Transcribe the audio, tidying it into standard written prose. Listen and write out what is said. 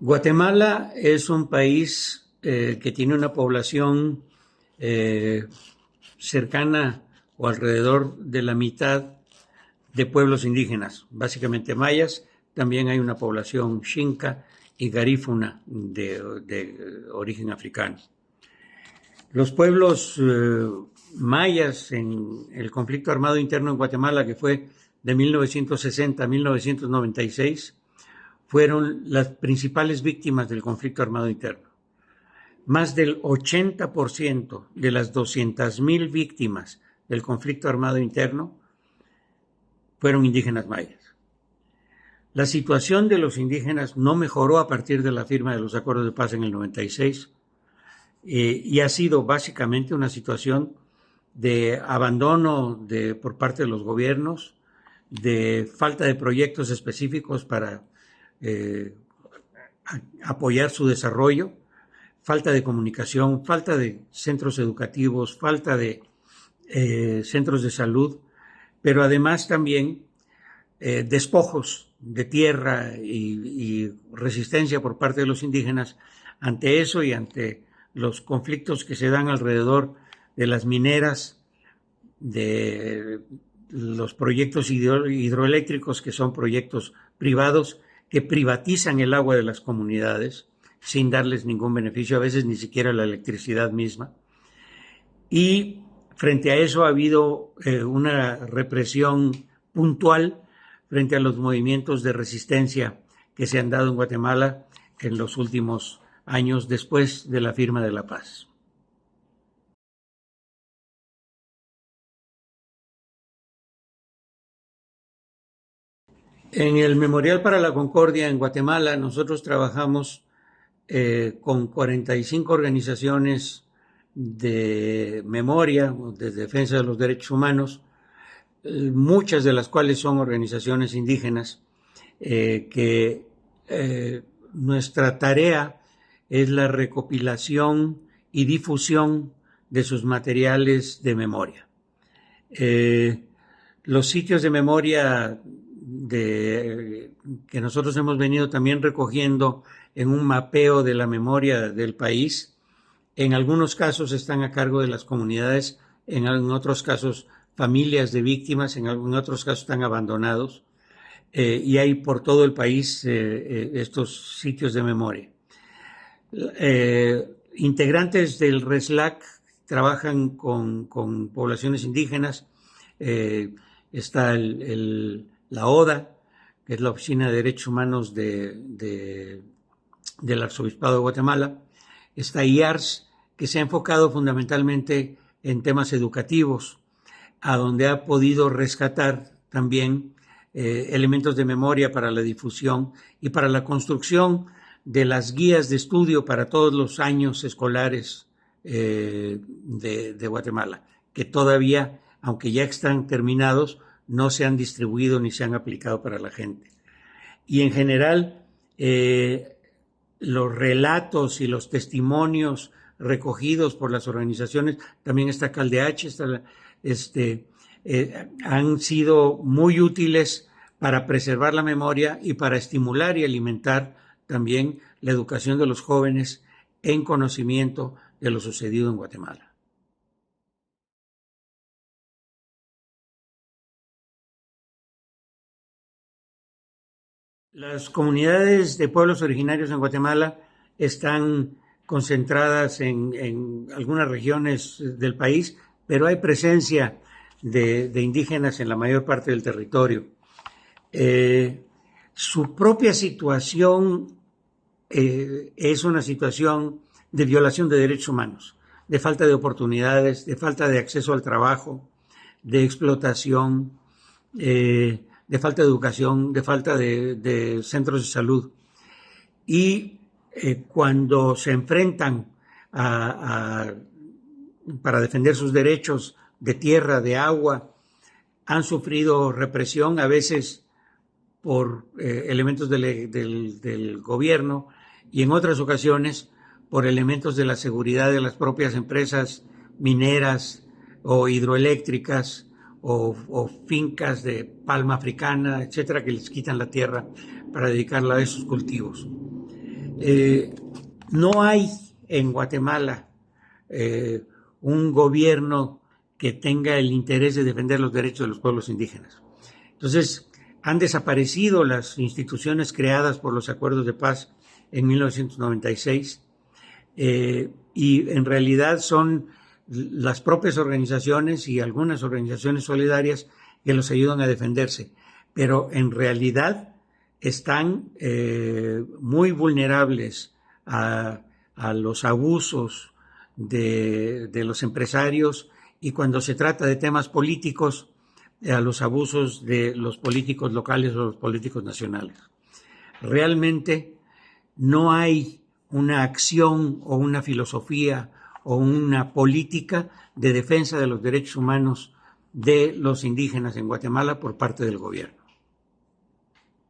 Guatemala es un país que tiene una población eh, cercana o alrededor de la mitad de pueblos indígenas, básicamente mayas. También hay una población xinca y garífuna de origen africano. Los pueblos mayas en el conflicto armado interno en Guatemala, que fue de 1960 a 1996, fueron las principales víctimas del conflicto armado interno. Más del 80% de las 200,000 víctimas del conflicto armado interno fueron indígenas mayas. La situación de los indígenas no mejoró a partir de la firma de los acuerdos de paz en el 96 y ha sido básicamente una situación de abandono por parte de los gobiernos, de falta de proyectos específicos para apoyar su desarrollo, falta de comunicación, falta de centros educativos, falta de centros de salud, pero además también despojos de tierra y resistencia por parte de los indígenas ante eso y ante los conflictos que se dan alrededor de las mineras, de los proyectos hidroeléctricos, que son proyectos privados que privatizan el agua de las comunidades sin darles ningún beneficio, a veces ni siquiera la electricidad misma. Y frente a eso ha habido una represión puntual frente a los movimientos de resistencia que se han dado en Guatemala en los últimos años después de la firma de la paz. En el Memorial para la Concordia en Guatemala nosotros trabajamos con 45 organizaciones de memoria, de defensa de los derechos humanos, muchas de las cuales son organizaciones indígenas, que nuestra tarea es la recopilación y difusión de sus materiales de memoria. Los sitios de memoria que nosotros hemos venido también recogiendo en un mapeo de la memoria del país, en algunos casos están a cargo de las comunidades, en otros casos familias de víctimas, en otros casos están abandonados, y hay por todo el país estos sitios de memoria. Integrantes del RESLAC trabajan con poblaciones indígenas. Está la ODA, que es la Oficina de Derechos Humanos del Arzobispado de Guatemala. Está IARS, que se ha enfocado fundamentalmente en temas educativos, a donde ha podido rescatar también elementos de memoria para la difusión y para la construcción de las guías de estudio para todos los años escolares de Guatemala, que todavía, aunque ya están terminados, no se han distribuido ni se han aplicado para la gente. Y en general, los relatos y los testimonios recogidos por las organizaciones, también está CalDH, han sido muy útiles para preservar la memoria y para estimular y alimentar también la educación de los jóvenes en conocimiento de lo sucedido en Guatemala. Las comunidades de pueblos originarios en Guatemala están concentradas en algunas regiones del país, pero hay presencia de indígenas en la mayor parte del territorio. Su propia situación es una situación de violación de derechos humanos, de falta de oportunidades, de falta de acceso al trabajo, de explotación, de falta de educación, de falta de centros de salud. Y cuando se enfrentan para defender sus derechos de tierra, de agua, han sufrido represión, a veces por elementos del gobierno y en otras ocasiones por elementos de la seguridad de las propias empresas mineras o hidroeléctricas o fincas de palma africana, etcétera, que les quitan la tierra para dedicarla a esos cultivos. No hay en Guatemala un gobierno que tenga el interés de defender los derechos de los pueblos indígenas. Entonces, han desaparecido las instituciones creadas por los acuerdos de paz en 1996 y en realidad son las propias organizaciones y algunas organizaciones solidarias que los ayudan a defenderse, pero en realidad están muy vulnerables a los abusos de los empresarios y cuando se trata de temas políticos, a los abusos de los políticos locales o los políticos nacionales. Realmente no hay una acción o una filosofía o una política de defensa de los derechos humanos de los indígenas en Guatemala por parte del gobierno.